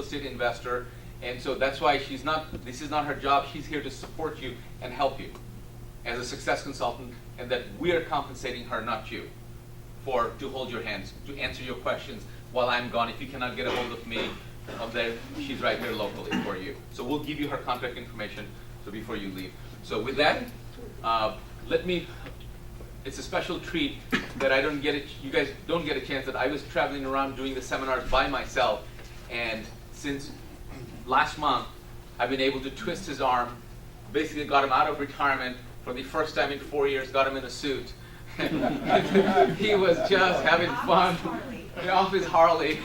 estate investor, and so that's why this is not her job. She's here to support you and help you as a success consultant, and that we are compensating her, not you, to hold your hands, to answer your questions while I'm gone. If you cannot get a hold of me, she's right here locally for you. So we'll give you her contact information before you leave. So with that, it's a special treat that you guys don't get a chance, that I was traveling around doing the seminars by myself, and since last month, I've been able to twist his arm, basically got him out of retirement for the first time in 4 years, got him in a suit. He was just having fun off his Harley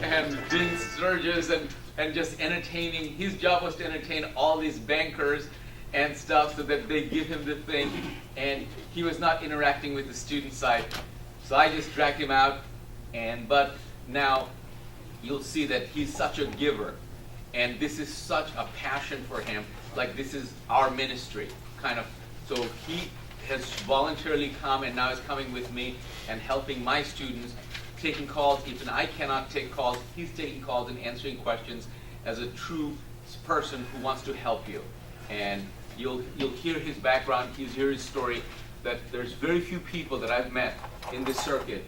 and doing surges and just entertaining. His job was to entertain all these bankers and stuff so that they give him the thing, and he was not interacting with the student side. So I just dragged him out, but now you'll see that he's such a giver, and this is such a passion for him. Like, this is our ministry, kind of. So he has voluntarily come, and now is coming with me and helping my students, taking calls. Even I cannot take calls, he's taking calls and answering questions as a true person who wants to help you. And you'll hear his background, you'll hear his story, that there's very few people that I've met in this circuit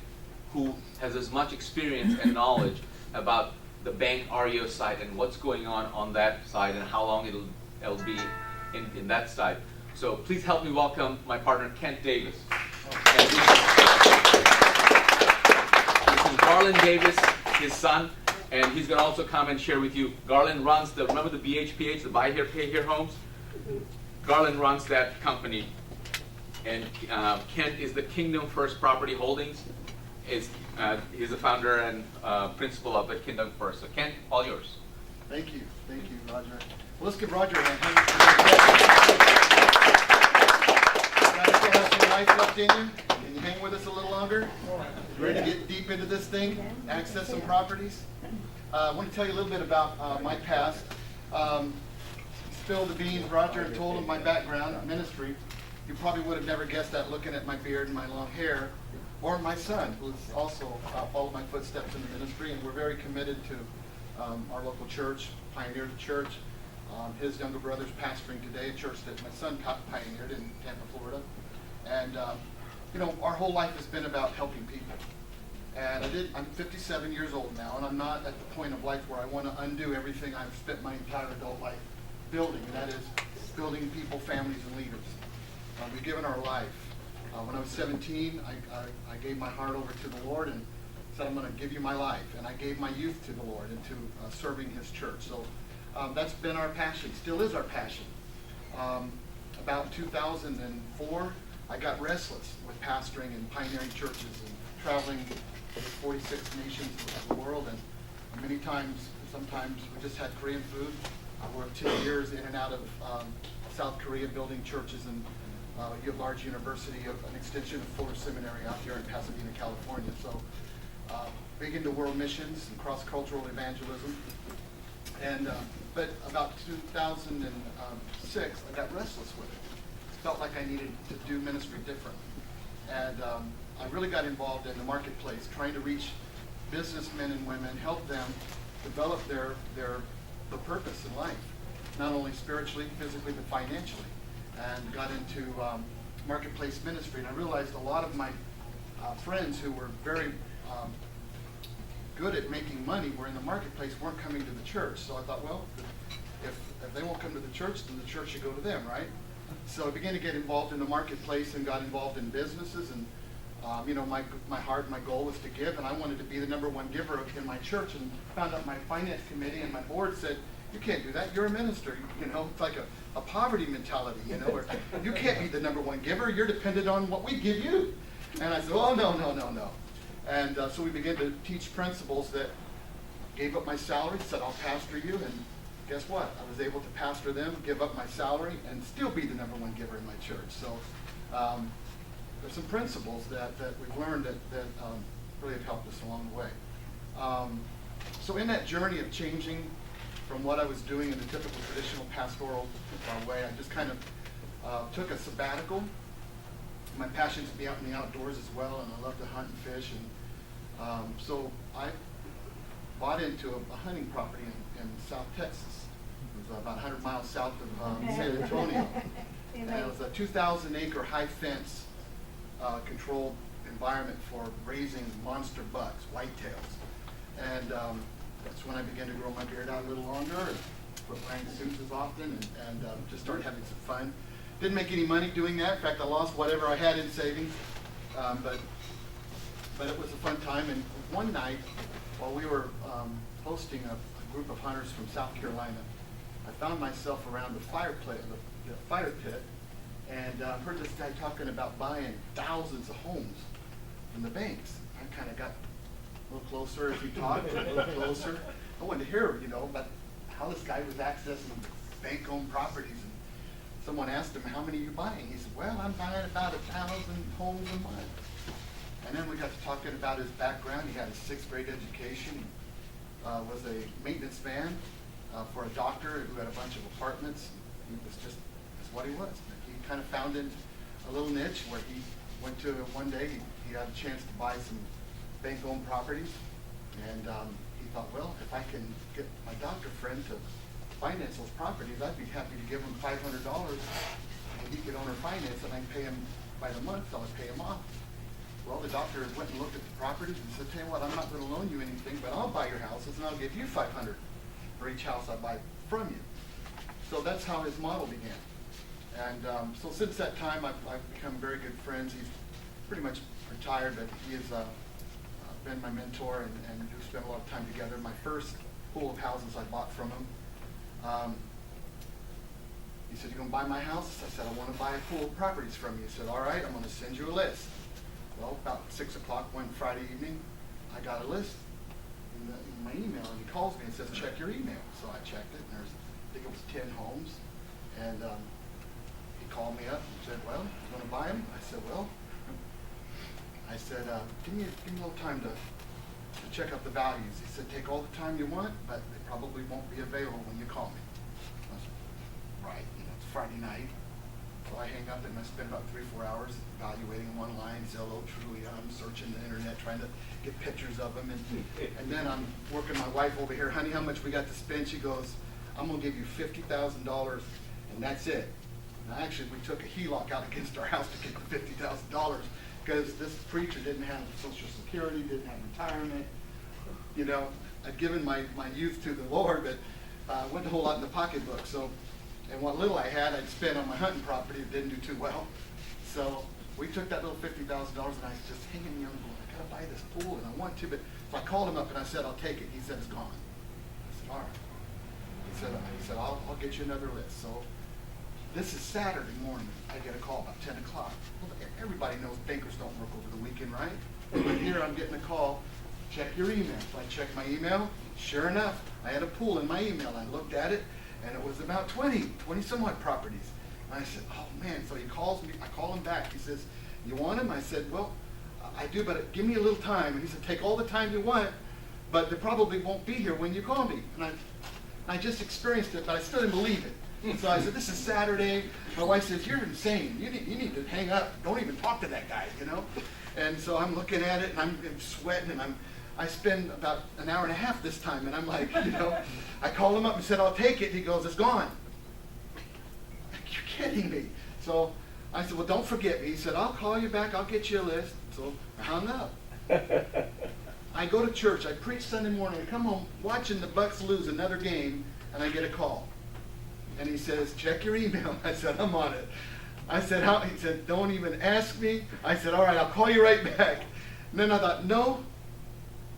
who has as much experience and knowledge about the bank REO side and what's going on that side and how long it'll be in that side. So please help me welcome my partner, Kent Davis. And this is Garland Davis, his son, and he's going to also come and share with you. Garland runs remember the BHPH, the Buy Here, Pay Here homes? Garland runs that company, and Kent is the Kingdom First Property Holdings. He's the founder and principal of the Kingdom First. So Kent, all yours. Thank you, Roger. Well, let's give Roger a hand. You guys still have some life left in you? Can you hang with us a little longer? Ready to get deep into this thing? Access some properties? I want to tell you a little bit about my past. Spilled the beans, Roger, and told him my background, ministry. You probably would have never guessed that looking at my beard and my long hair. Or my son, who's also followed my footsteps in the ministry, and we're very committed to our local church, Pioneer Church. His younger brother's pastoring today, a church that my son pioneered in Tampa, Florida. And our whole life has been about helping people. And I'm 57 years old now, and I'm not at the point of life where I want to undo everything I've spent my entire adult life building, and that is building people, families, and leaders. We've given our life. When I was 17, I gave my heart over to the Lord and said, I'm going to give you my life. And I gave my youth to the Lord and to serving His church. So that's been our passion, still is our passion. About 2004, I got restless with pastoring and pioneering churches and traveling to 46 nations of the world. And many times, sometimes we just had Korean food. I worked 2 years in and out of South Korea building churches and a large university, an extension of Fuller Seminary out here in Pasadena, California. So big into world missions and cross-cultural evangelism. And but about 2006, I got restless with it. Felt like I needed to do ministry different. And I really got involved in the marketplace, trying to reach businessmen and women, help them develop their purpose in life, not only spiritually, physically, but financially. And got into marketplace ministry, and I realized a lot of my friends who were very good at making money were in the marketplace, weren't coming to the church. So I thought, well, if they won't come to the church, then the church should go to them, right? So I began to get involved in the marketplace and got involved in businesses, and my heart, my goal was to give, and I wanted to be the #1 giver in my church, and found out my finance committee and my board said, you can't do that, you're a minister. It's like a poverty mentality, or you can't be the #1 giver, you're dependent on what we give you. And I said, oh, no. And so we began to teach principles that gave up my salary, said I'll pastor you, and guess what? I was able to pastor them, give up my salary, and still be the #1 giver in my church. So there's some principles that we've learned that really have helped us along the way. So in that journey of changing from what I was doing in the typical traditional pastoral way, I just kind of took a sabbatical. My passion is to be out in the outdoors as well, and I love to hunt and fish. And so I bought into a hunting property in South Texas. It was about 100 miles south of San Antonio. And it was a 2,000-acre high fence controlled environment for raising monster bucks, whitetails. And that's when I began to grow my beard out a little longer and quit wearing suits as often and just started having some fun. Didn't make any money doing that. In fact, I lost whatever I had in savings. But it was a fun time. And one night, while we were hosting a group of hunters from South Carolina, I found myself around the fire pit, and heard this guy talking about buying thousands of homes from the banks. I kind of got a little closer as he talked, a little closer. I wanted to hear, about how this guy was accessing bank-owned properties. And someone asked him, "How many are you buying?" He said, "Well, I'm buying about 1,000 homes a month." And then we got to talking about his background. He had a 6th grade education, was a maintenance man for a doctor who had a bunch of apartments. He was just, that's what he was. He kind of found a little niche where he went to one day, he had a chance to buy some bank-owned properties. And he thought, well, if I can get my doctor friend to finance those properties, I'd be happy to give him $500 and he could owner finance and I'd pay him by the month, so I'd pay him off. Well, the doctor went and looked at the properties and said, "Tell you what, I'm not going to loan you anything, but I'll buy your houses and I'll give you $500 for each house I buy from you." So that's how his model began. And so since that time, I've become very good friends. He's pretty much retired, but he has been my mentor and we've spent a lot of time together. My first pool of houses I bought from him. He said, "You going to buy my house?" I said, "I want to buy a pool of properties from you." He said, "All right, I'm going to send you a list." Well, about 6 o'clock one Friday evening, I got a list in my email, and he calls me and says, "Check your email." So I checked it, and I think it was 10 homes. And he called me up and said, "Well, you want to buy them?" I said, "Well," give me a little time to check out the values. He said, "Take all the time you want, but they probably won't be available when you call me." I said, "Right, it's Friday night." So I hang up and I spend about 3-4 hours evaluating them online, Zillow, Trulia. I'm searching the internet, trying to get pictures of them. And then I'm working my wife over here, "Honey, how much we got to spend?" She goes, "I'm going to give you $50,000 and that's it." Now, actually, we took a HELOC out against our house to get the $50,000 because this preacher didn't have Social Security, didn't have retirement. I'd given my youth to the Lord, but wasn't a whole lot in the pocketbook. So, and what little I had, I'd spent on my hunting property. It didn't do too well. So we took that little $50,000 and I was just hanging young going, "I got to buy this pool and I want to." But so I called him up and I said, "I'll take it." He said, "It's gone." I said, "All right." He said, I'll get you another list. So this is Saturday morning. I get a call about 10 o'clock. Well, everybody knows bankers don't work over the weekend, right? But here I'm getting a call. "Check your email." So I checked my email. Sure enough, I had a pool in my email. I looked at it, and it was about 20 some odd properties. And I said, "Oh man." So he calls me, I call him back. He says, "You want him?" I said, "Well, I do, but give me a little time." And he said, "Take all the time you want, but they probably won't be here when you call me." And I just experienced it, but I still didn't believe it. So I said, "This is Saturday." My wife says, "You're insane. You need to hang up. Don't even talk to that guy, And so I'm looking at it, and I'm sweating, and I spend about an hour and a half this time, and I'm like, I called him up and said, "I'll take it." He goes, "It's gone." You're kidding me. So I said, "Well, don't forget me." He said, "I'll call you back. I'll get you a list." So I hung up. I go to church. I preach Sunday morning. I come home watching the Bucks lose another game, and I get a call. And he says, "Check your email." I said, "I'm on it." I said, "How?" He said, "Don't even ask me." I said, "All right, I'll call you right back." And then I thought, no.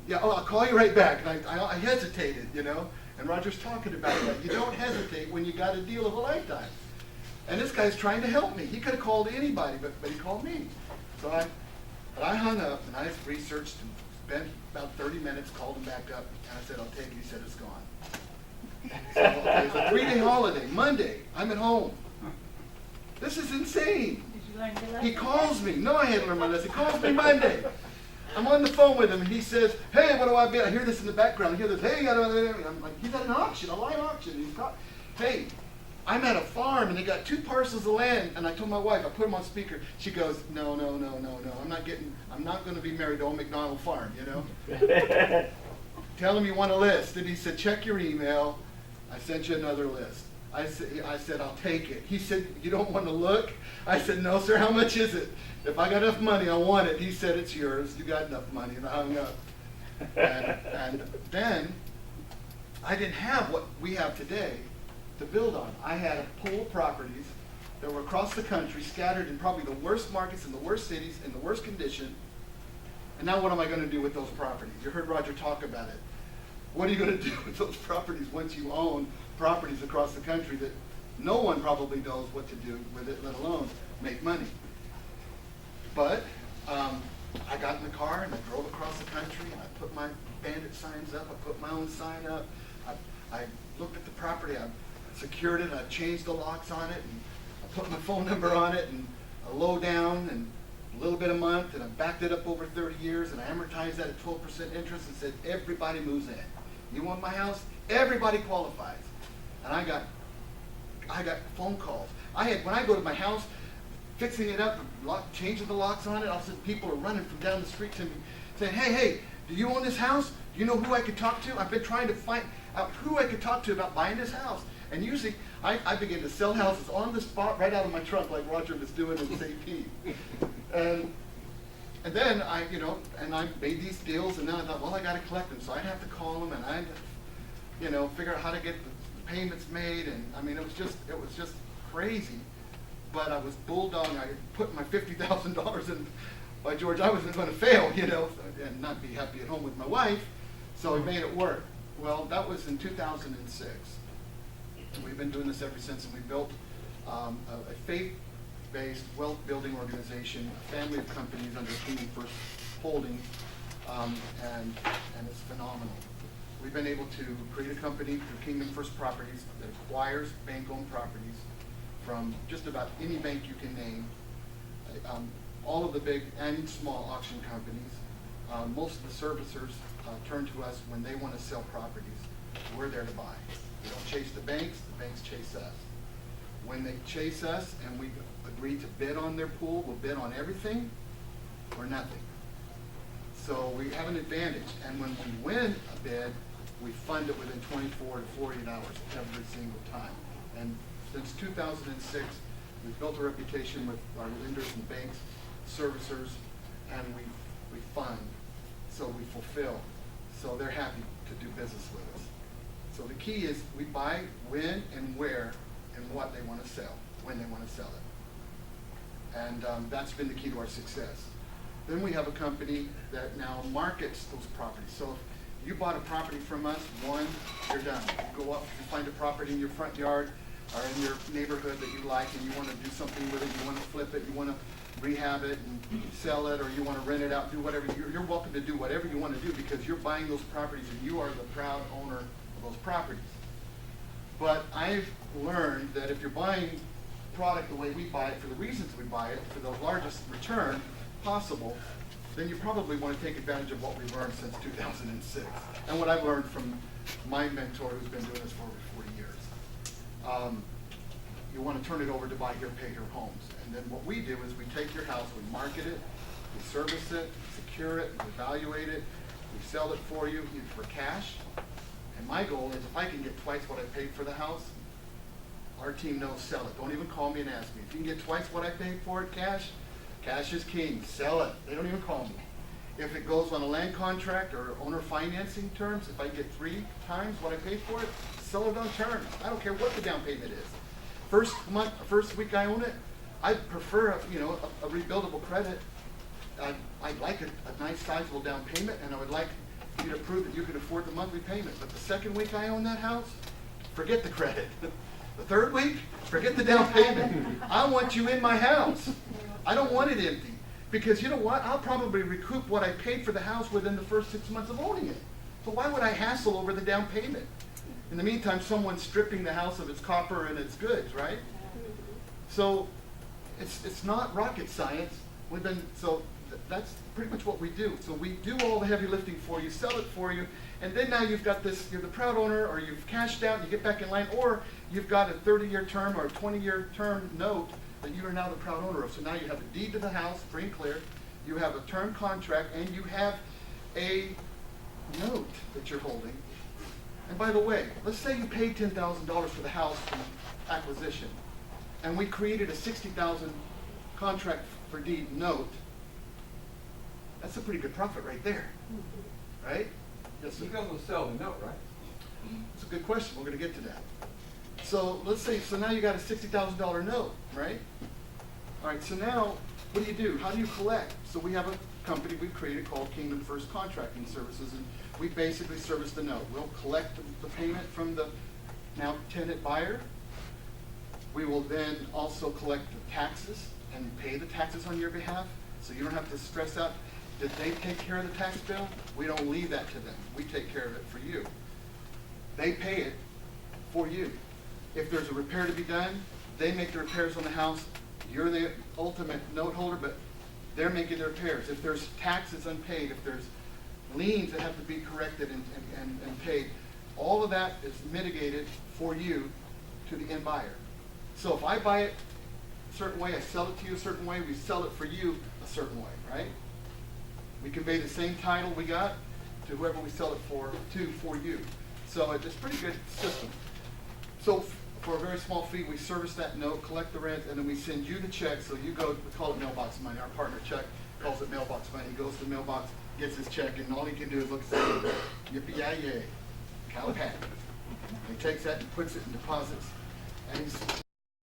Yeah, I'll call you right back. And I hesitated, And Roger's talking about that. You don't hesitate when you got a deal of a lifetime. And this guy's trying to help me. He could have called anybody, but he called me. So I hung up, and I researched and spent about 30 minutes, called him back up, and I said, "I'll take it." He said, "It's gone." So, okay, it's a 3-day holiday. Monday, I'm at home. This is insane. Did you learn your lesson? He calls me. No, I hadn't learned my lesson. He calls me Monday. I'm on the phone with him, and he says, "Hey, what do I bid?" I hear this in the background. I hear this, "Hey," I'm like, he's at an auction, a live auction. He's got, "Hey, I'm at a farm, and they got 2 parcels of land." And I told my wife, I put him on speaker. She goes, No. I'm not going to be married to Old McDonald Farm, tell him you want a list. And he said, check your email. I sent you another list. I said, I'll take it. He said, you don't want to look? I said, no, sir, how much is it? If I got enough money, I want it. He said, it's yours. You got enough money. And I hung up. And then I didn't have what we have today to build on. I had a pool of properties that were across the country, scattered in probably the worst markets, in the worst cities, in the worst condition. And now what am I going to do with those properties? You heard Roger talk about it. What are you going to do with those properties once you own properties across the country that no one probably knows what to do with it, let alone make money? But I got in the car and I drove across the country and I put my bandit signs up. I put my own sign up. I looked at the property. I secured it. I changed the locks on it. And I put my phone number on it and a low down and a little bit a month. And I backed it up over 30 years and I amortized that at 12% interest and said, everybody moves in. You want my house? Everybody qualifies. And I got phone calls. When I go to my house, fixing it up, changing the locks on it, all of a sudden people are running from down the street to me saying, hey, do you own this house? Do you know who I could talk to? I've been trying to find out who I could talk to about buying this house. And usually I begin to sell houses on the spot right out of my trunk like Roger was doing in St. Pete. And then I made these deals, and then I thought, well, I got to collect them, so I'd have to call them, and I'd, figure out how to get the payments made, and I mean, it was just crazy. But I was bulldogging. I put my $50,000 in. By George, I wasn't going to fail, and not be happy at home with my wife. So we made it work. Well, that was in 2006. We've been doing this ever since, and we built a faith-based wealth-building organization, a family of companies under Kingdom First Holdings, and it's phenomenal. We've been able to create a company through Kingdom First Properties that acquires bank-owned properties from just about any bank you can name, all of the big and small auction companies. Most of the servicers turn to us when they want to sell properties. We're there to buy. We don't chase the banks chase us. When they chase us and we agree to bid on their pool, we'll bid on everything or nothing. So we have an advantage, and when we win a bid, we fund it within 24 to 48 hours every single time. And since 2006, we've built a reputation with our lenders and banks, servicers, and we fund, so we fulfill. So they're happy to do business with us. So the key is we buy when and where and what they want to sell, when they want to sell it. And that's been the key to our success. Then we have a company that now markets those properties. So if you bought a property from us, you're done. You go up, you find a property in your front yard or in your neighborhood that you like and you want to do something with it, you want to flip it, you want to rehab it and sell it, or you want to rent it out, do whatever. You're welcome to do whatever you want to do because you're buying those properties and you are the proud owner of those properties. But I've learned that if you're buying product the way we buy it, for the reasons we buy it, for the largest return possible, then you probably want to take advantage of what we've learned since 2006 and what I've learned from my mentor who's been doing this for over 40 years. You want to turn it over to buy here, pay here homes. And then what we do is we take your house, we market it, we service it, secure it, we evaluate it, we sell it for you either for cash. And my goal is if I can get twice what I paid for the house, our team knows sell it. Don't even call me and ask me. If you can get twice what I paid for it cash is king. Sell it. They don't even call me. If it goes on a land contract or owner financing terms, if I get 3 times what I paid for it, sell it on terms. I don't care what the down payment is. First week I own it, I prefer a rebuildable credit. I'd like a nice sizable down payment, and I would like you to prove that you can afford the monthly payment. But the second week I own that house, forget the credit. The third week, forget the down payment. I want you in my house. I don't want it empty. Because you know what? I'll probably recoup what I paid for the house within the first 6 months of owning it. So why would I hassle over the down payment? In the meantime, someone's stripping the house of its copper and its goods, right? So it's not rocket science. That's pretty much what we do. So we do all the heavy lifting for you, sell it for you, and then now you've got this, you're the proud owner, or you've cashed out, you get back in line, or you've got a 30-year term or a 20-year term note that you are now the proud owner of. So now you have a deed to the house, free and clear, you have a term contract, and you have a note that you're holding. And by the way, let's say you paid $10,000 for the house from acquisition, and we created a $60,000 contract for deed note. That's a pretty good profit right there, right? Yes, sir. You guys will sell the note, right? It's a good question. We're going to get to that. So let's say, so now you got a $60,000 note, right? All right, so now what do? How do you collect? So we have a company we've created called Kingdom First Contracting Services, and we basically service the note. We'll collect the payment from the now tenant buyer. We will then also collect the taxes and pay the taxes on your behalf, so you don't have to stress out. Did they take care of the tax bill? We don't leave that to them. We take care of it for you. They pay it for you. If there's a repair to be done, they make the repairs on the house. You're the ultimate note holder, but they're making the repairs. If there's taxes unpaid, if there's liens that have to be corrected and paid, all of that is mitigated for you to the end buyer. So if I buy it a certain way, I sell it to you a certain way, we sell it for you a certain way, right? We convey the same title we got to whoever we sell it for you. So it's a pretty good system. So for a very small fee, we service that note, collect the rent, and then we send you the check. So you go, we call it mailbox money. Our partner Chuck calls it mailbox money. He goes to the mailbox, gets his check, and all he can do is look and say, yippee-yi-yay, Calipatty. He takes that and puts it in deposits, and he's